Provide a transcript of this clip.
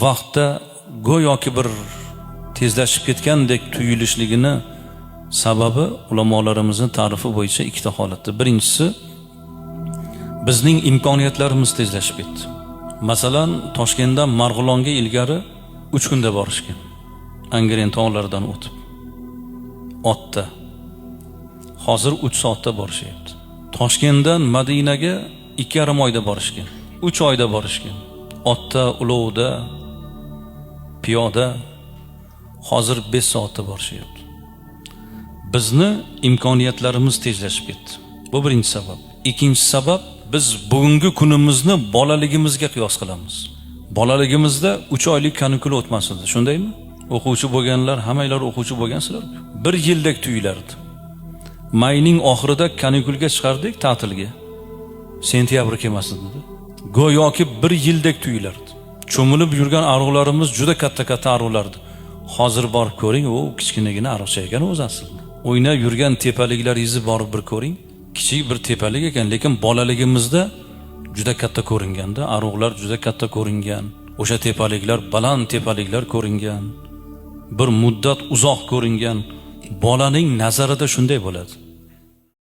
vaqtda go'yoki bir tezlashib ketgandek tuyulishligini sababi ulamolarimizning ta'rifi bo'yicha ikkita holatda. Birinchisi, bizning imkoniyatlarimiz tezlashib ketdi. Masalan, Toshkentdan Marg'ilonga ilgari 3 kunda borishgan. Angren tog'laridan o'tib. Otda. Hozir 3 soatda borishyapti. Toshkentdan Madinaga 2,5 oyda borishgan. 3 oyda borishgan. Otda, ulovda, piyoda hozir 5 soatda borishyapti. Bizni imkoniyatlarimiz tezlashib ketdi. Bu birinchi sabab. Ikkinchi sabab, biz bugungi kunimizni bolaligimizga qiyos qilamiz. Bolaligimizda 3 oylik kanikul o'tmasdi, shundaymi? O'quvchi bo'lganlar, hammanglar o'quvchi bo'lgansizlar-ku. 1 yildek tuyulardi. Mayning oxirida kanikulga chiqardik ta'tilga. Sentyabr kelmasdi. Go'yoki 1 yildek tuyulardi. Cho'milib yurgan ariqlarimiz juda katta-katta ariqlardi. Hozir borib ko'ring, u kichkinagina ariqcha ekan o'zi aslida. O'ynab yurgan tepaliklaringizni borib bir ko'ring. Kichik bir tepalik ekan, lekin bolaligimizda juda katta ko'ringanda, ariqlar juda katta ko'ringan. O'sha tepaliklar, baland tepaliklar ko'ringan. Bir muddat uzoq ko'ringan. Bolaning nazarida shunday bo'ladi.